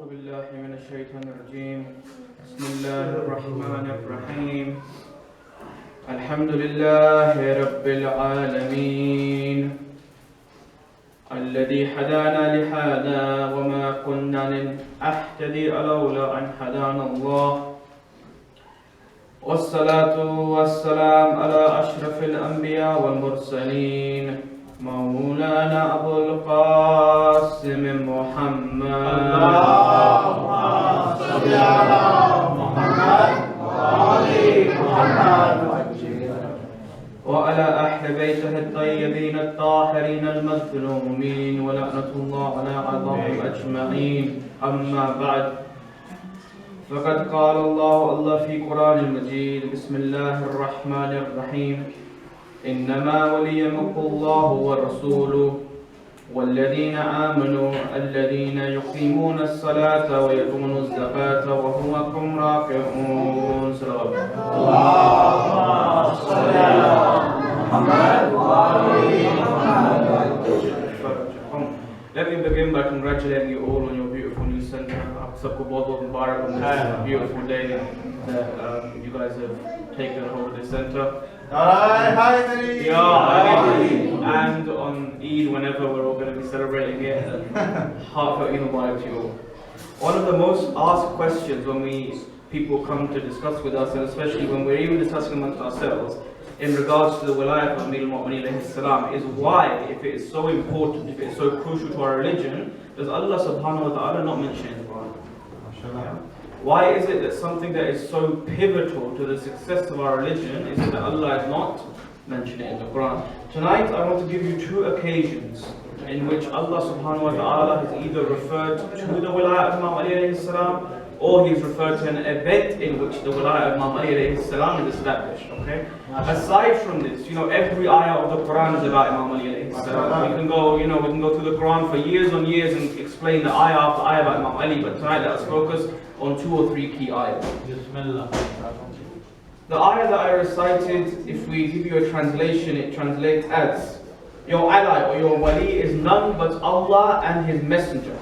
أعوذ بالله من الشيطان الرجيم. بسم الله الرحمن الرحيم. الحمد لله رب العالمين الذي هدانا لهذا وما كنا لنهتدي لولا أن هدانا الله والصلاة والسلام على أشرف الأنبياء والمرسلين مولانا أبو القاسم محمد اللهم صل على محمد وآل محمد وعلى أهل بيته الطيبين الطاهرين المظلومين ولعنة الله على أعدائهم أجمعين. أما بعد، فقد قال الله في قرآن المجيد: بسم الله الرحمن الرحيم. إنما وليكم الله ورسوله والذين آمنوا الذين يقيمون الصلاة ويؤتون الزكاة وهم راكعون. اللهم صل على محمد وآل محمد. Let me begin by congratulating you all on your beautiful new center. Sabko bahut bahut mubarak on this beautiful day that you guys have taken over this center. And on Eid, whenever we're all going to be celebrating it, heartfelt Eid Mubarak to you all. One of the most asked questions when people come to discuss with us, and especially when we're even discussing amongst ourselves, in regards to the Willayah of Imam Ali is why, if it is so important, if it is so crucial to our religion, does Allah subhanahu wa ta'ala not mention it in the Quran? Why is it that something that is so pivotal to the success of our religion is it that Allah has not mentioned it in the Quran? Tonight I want to give you two occasions in which Allah subhanahu wa ta'ala has either referred to the Willayah of Imam Ali or He's referred to an event in which the Willayah of Imam Ali is established. Okay? Aside from this, every ayah of the Quran is about Imam Ali. We can go through the Quran for years on years and explain the ayah after ayah about Imam Ali, but tonight let us focus on 2 or 3 key ayahs. The ayah that I recited, if we give you a translation, it translates as: your ally or your wali is none but Allah and His Messenger,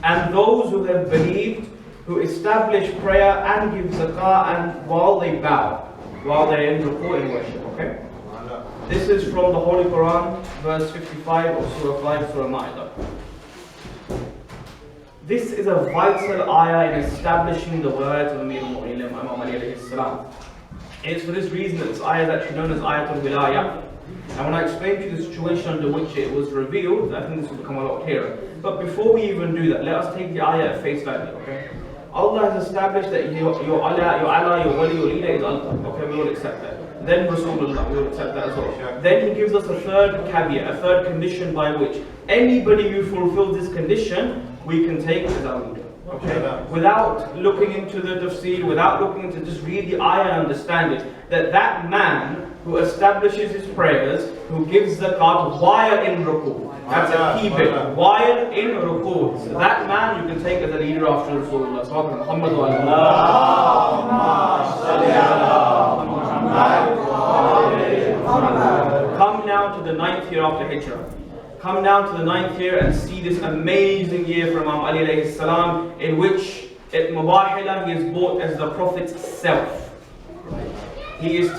and those who have believed, who establish prayer and give zakah, and while they bow, while they are in ruku' in worship. Okay? This is from the Holy Quran, verse 55 of Surah 5, Surah Ma'idah. This is a vital ayah in establishing the words of Ameer Imam Ali alayhi salam. It's for this reason that this ayah is actually known as Ayat-ul-Willayah. And when I explain to you the situation under which it was revealed, I think this will become a lot clearer. But before we even do that, let us take the ayah at face value, okay? Allah has established that your Allah, your wali, your leader is Allah. Okay, we will accept that. Then Rasulullah, we will accept that as well. Then He gives us a third caveat, a third condition by which anybody who fulfills this condition, we can take as our leader. Okay? Without looking into the tafsir, without looking into, just read the ayah and understand it, that man who establishes his prayers, who gives zakat while in ruku, that's a key bit, while in ruku, so that man you can take as a leader after Rasulullah. Come now to the 9th year after Hijrah. Come down to the 9th year and see this amazing year from Imam Ali alayhi salam, in which at Mubahila he is brought as the Prophet's self. He is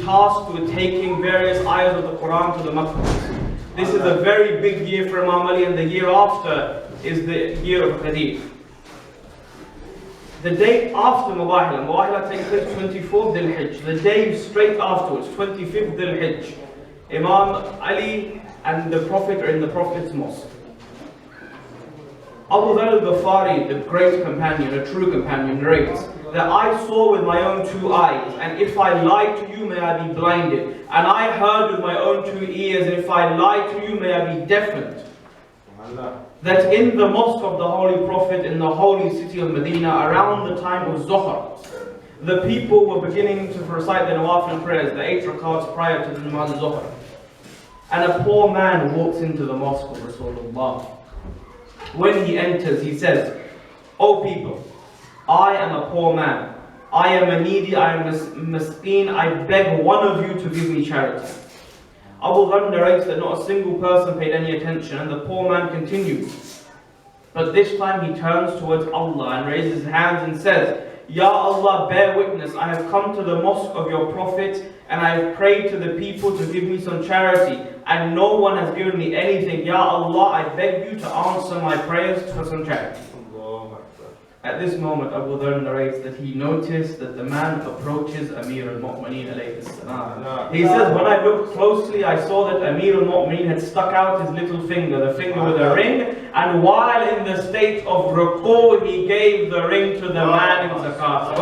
tasked with taking various ayahs of the Quran to the Makkah. This is a very big year for Imam Ali, and the year after is the year of Al-Ghadeer. The day after Mubahila takes place 24th Dhul-Hijj. The day straight afterwards, 25th Dhul-Hijj, Imam Ali and the Prophet are in the Prophet's mosque. Abu Dharr al-Ghafari, the great companion, a true companion, narrates that I saw with my own 2 eyes, and if I lie to you, may I be blinded. And I heard with my own 2 ears, and if I lie to you, may I be deafened. That in the mosque of the Holy Prophet, in the holy city of Medina, around the time of Zuhr, the people were beginning to recite the Nawafil prayers, the 8 rakats prior to the Namaz Zuhr. And a poor man walks into the mosque of Rasulullah. When he enters, he says, "O people, I am a poor man. I am a needy, I am a miskeen. I beg one of you to give me charity." Abu Dharr narrates that not a single person paid any attention, and the poor man continues, But this time he turns towards Allah and raises his hands and says, Ya Allah, bear witness, I have come to the mosque of your Prophet and I have prayed to the people to give me some charity, and no one has given me anything. Ya Allah, I beg you to answer my prayers for some charity. At this moment, Abu Dharr narrates that he noticed that the man approaches Ameer Momineen alayhi salam. He says, when I looked closely, I saw that Ameer Momineen had stuck out his little finger, the finger with a ring, and while in the state of ruku, he gave the ring to the man in zakat.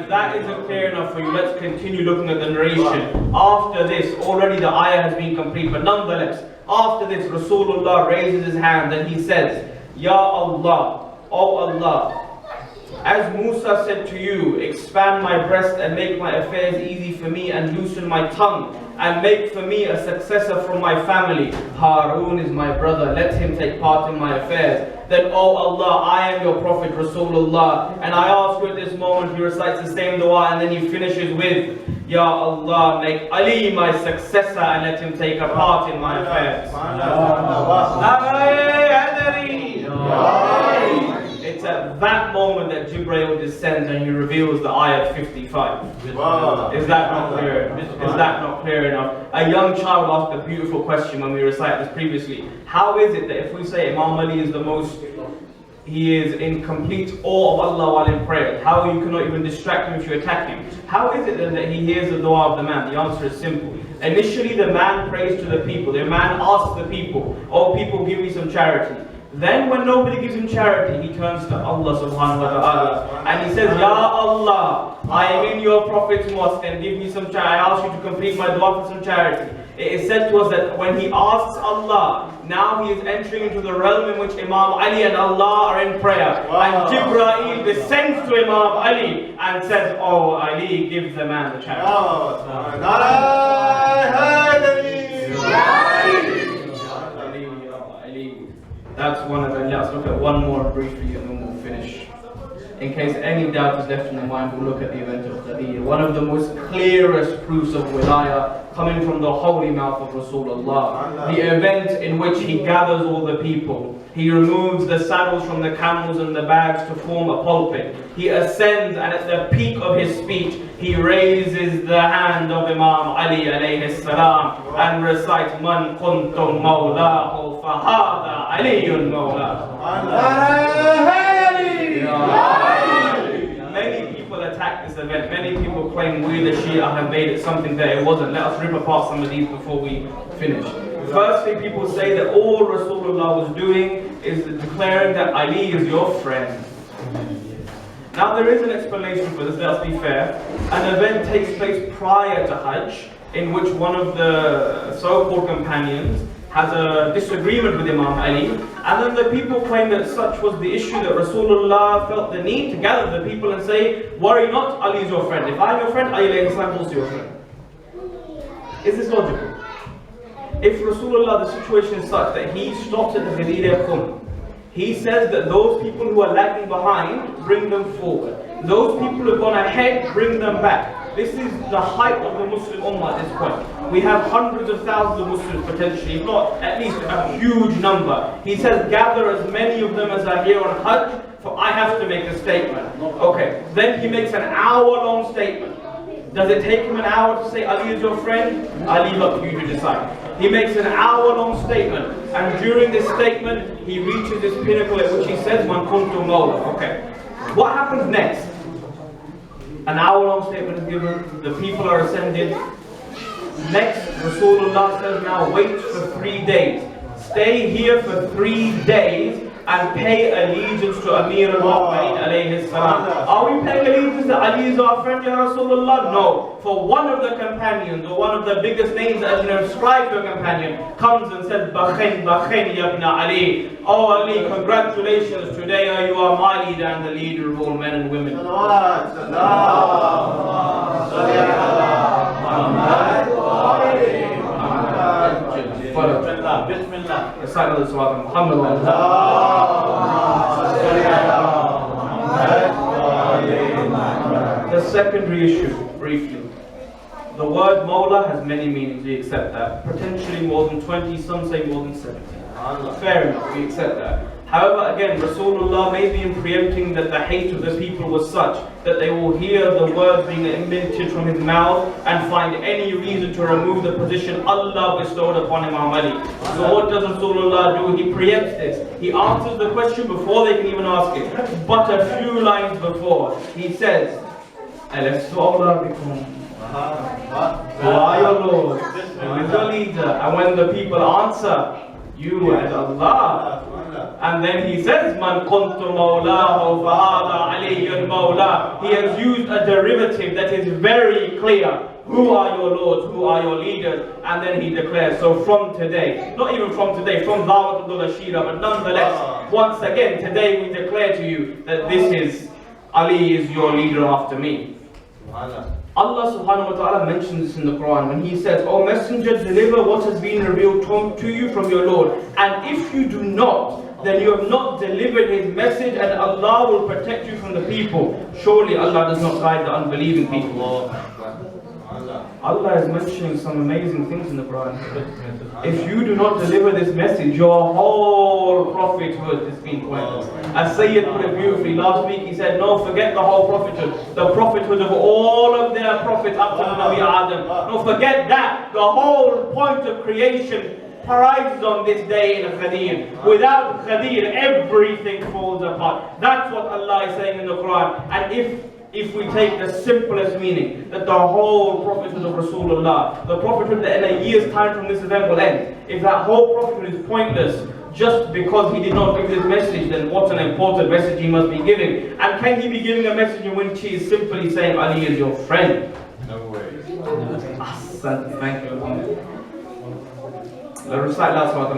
That isn't clear enough for you. Let's continue looking at the narration. After this, already the ayah has been complete, but nonetheless, after this, Rasulullah raises his hand and he says, Ya Allah, O Allah, as Musa said to you, expand my breast and make my affairs easy for me and loosen my tongue and make for me a successor from my family. Harun is my brother, let him take part in my affairs. Then, O Allah, I am your Prophet Rasulullah, and I ask you at this moment, he recites the same dua and then he finishes with, Ya Allah, make Ali my successor and let him take a part in my affairs. It's at that moment that Jibreel descends and he reveals the ayat 55. Is that not clear? Is that not clear enough? A young child asked a beautiful question when we recited this previously. How is it that if we say Imam Ali is the most, he is in complete awe of Allah while in prayer, how you cannot even distract him if you attack him? How is it then that he hears the dua of the man? The answer is simple. Initially the man prays to the people. The man asks the people, oh people, give me some charity. Then when nobody gives him charity, he turns to Allah subhanahu wa ta'ala and he says, Ya Allah, I am in your Prophet's mosque and give me some charity. I ask you to complete my dua for some charity. It is said to us that when he asks Allah, now he is entering into the realm in which Imam Ali and Allah are in prayer. And Jibreel descends to Imam Ali and says, oh Ali, give the man the charity. That's one of them. Let's look at one more briefly and then we'll finish. In case any doubt is left in your mind, we'll look at the event of Al-Ghadeer. One of the most clearest proofs of Willayah coming from the holy mouth of Rasulullah. The event in which he gathers all the people. He removes the saddles from the camels and the bags to form a pulpit. He ascends and at the peak of his speech, he raises the hand of Imam Ali alayhi salam and recites, Man kuntum mawlahu fahada aliyun mawlahu. Many people attack this event. Many people claim we the Shia have made it something that it wasn't. Let us rip apart some of these before we finish. Firstly, people say that all Rasulullah was doing is declaring that Ali is your friend. Now there is an explanation for this, let's be fair. An event takes place prior to Hajj in which one of the so-called companions has a disagreement with Imam Ali, and then the people claim that such was the issue that Rasulullah felt the need to gather the people and say, worry not, Ali is your friend. If I'm your friend, Ali is also your friend. Is this logical? If Rasulullah, the situation is such that he stops at the Ghadeer, he says that those people who are lagging behind, bring them forward. Those people who have gone ahead, bring them back. This is the height of the Muslim Ummah at this point. We have hundreds of thousands of Muslims potentially, if not at least a huge number. He says, gather as many of them as are here on Hajj, for I have to make a statement. Okay, then he makes an hour-long statement. Does it take him an hour to say Ali is your friend? Ali, up to you to decide. He makes an hour-long statement, and during this statement, he reaches this pinnacle at which he says, Man kuntu mawla. Okay, what happens next? An hour-long statement is given, the people are ascended. Next, Rasulullah says, now wait for 3 days. Stay here for 3 days and pay allegiance to Ameer al-Momineen alayhi salam. Are we paying allegiance that Ali is our friend, Ya Rasulullah? No. For one of the companions, or one of the biggest names that has been ascribed to a companion, comes and says, Bakhin, Bakhin, Yabna Ali. Oh Ali, congratulations, today you are my leader and the leader of all men and women. Bismillah. Recite the Salawat of Muhammad. The secondary issue, briefly. The word Mawla has many meanings, we accept that. Potentially more than 20, some say more than 70. Fair enough, we accept that. However, again, Rasulullah may be preempting that the hate of the people was such that they will hear the words being emitted from his mouth and find any reason to remove the position Allah bestowed upon Imam Ali. So what does Rasulullah do? He preempts this. He answers the question before they can even ask it. But a few lines before, he says, Alastu awla bikum. Who are your Lord? Who is your leader? And when the people answer, you and Allah. And then he says, Man kuntu mawlahu fahada aliyyun mawla. He has used a derivative that is very clear. Who are your lords? Who are your leaders? And then he declares, so from today, not even from today, from Dawat al-Ashira, but nonetheless, once again, today we declare to you that this is, Ali is your leader after me. Allah subhanahu wa ta'ala mentions this in the Quran when he says, O messenger, deliver what has been revealed to you from your Lord. And if you do not, then you have not delivered his message, and Allah will protect you from the people. Surely Allah does not guide the unbelieving people. Allah is mentioning some amazing things in the Quran. If you do not deliver this message, your whole prophethood is being pointless. As Sayyid put it beautifully last week, he said, no, forget the whole prophethood. The prophethood of all of their prophets up to Nabi Adam. No, forget that. The whole point of creation arises on this day in Al-Ghadeer. Without Ghadeer, everything falls apart. That's what Allah is saying in the Quran. And if we take the simplest meaning, that the whole prophethood of Rasulullah, the prophethood that in a year's time from this event will end, if that whole prophethood is pointless just because he did not give this message, then what an important message he must be giving. And can he be giving a message in which he is simply saying Ali is your friend? No way. Hasan, thank you. Let's recite last one.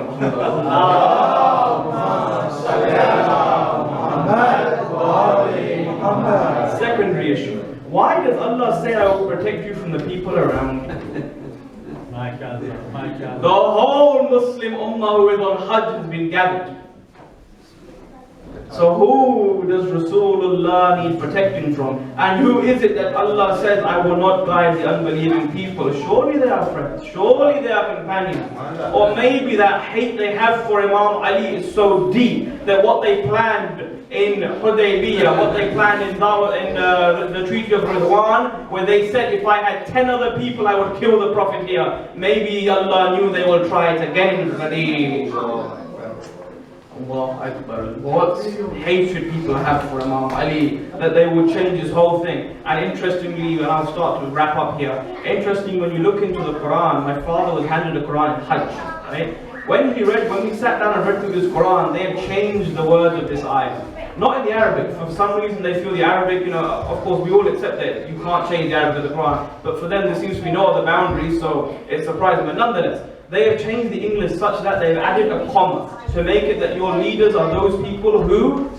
Secondary issue. Why does Allah say, I will protect you from the people around you? The whole Muslim Ummah who is on Hajj has been gathered. So who does Rasulullah need protecting from? And who is it that Allah says, I will not guide the unbelieving people? Surely they are friends. Surely they are companions. Or maybe that hate they have for Imam Ali is so deep that what they planned in Hudaybiyah, what they planned in the Treaty of Ridwan, where they said, if I had 10 other people, I would kill the Prophet here. Maybe Allah knew they will try it again in Ghadeer. Allah Akbar. What hatred people have for Imam Ali, that they would change his whole thing. And interestingly, and I'll start to wrap up here, interesting when you look into the Quran, my father was handed the Quran in Hajj, right? When we sat down and read through this Quran, they have changed the words of this ayah. Not in the Arabic. For some reason they feel the Arabic, of course we all accept that you can't change the Arabic of the Quran, but for them there seems to be no other boundaries, so it's surprising. But nonetheless, they have changed the English such that they've added a comma to make it that your leaders are those people who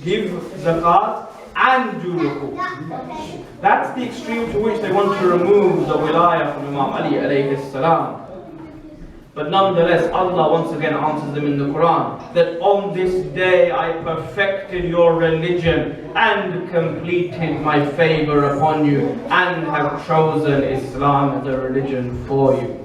give zakat and do ruku. That's the extreme to which they want to remove the Willayah from Imam Ali alayhi salam. But nonetheless, Allah once again answers them in the Quran that on this day I perfected your religion and completed my favor upon you and have chosen Islam as a religion for you.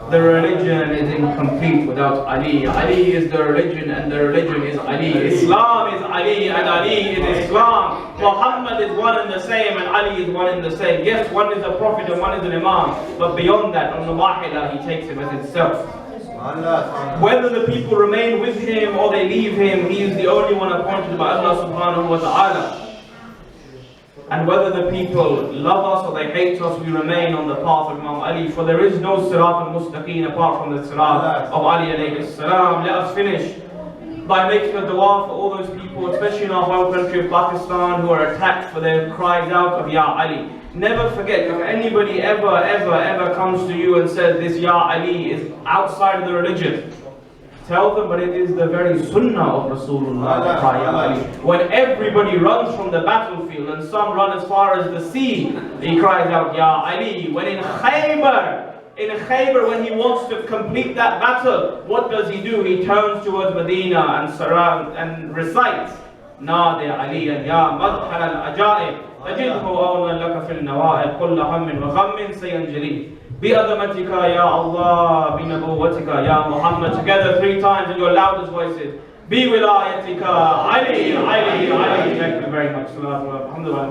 The religion is incomplete without Ali. Ali is the religion and the religion is Ali. Islam is Ali and Ali is Islam. Muhammad is one and the same and Ali is one and the same. Yes, one is a prophet and one is an imam. But beyond that, on the Mahila, he takes him as himself. Whether the people remain with him or they leave him, he is the only one appointed by Allah subhanahu wa ta'ala. And whether the people love us or they hate us, we remain on the path of Imam Ali. For there is no sirat al-mustaqeen apart from the sirat of Ali alayhi salam. Let us finish by making a dua for all those people, especially in our home country of Pakistan, who are attacked for their cries out of Ya Ali. Never forget, if anybody ever comes to you and says this Ya Ali is outside of the religion, tell them, but it is the very sunnah of Rasulullah. When everybody runs from the battlefield and some run as far as the sea, he cries out, Ya Ali. When in Khaybar, when he wants to complete that battle, what does he do? He turns towards Medina and recites, Nadi Ali and Ya Madhal al-Ajaib. تجده أونا لك في النوائب كل هم وغم سينجلي بعظمتك يا الله بنبوتك يا Muhammad. Together 3 times in your loudest voices. بولايتك علي علي علي. Thank you very much. Alhamdulillah.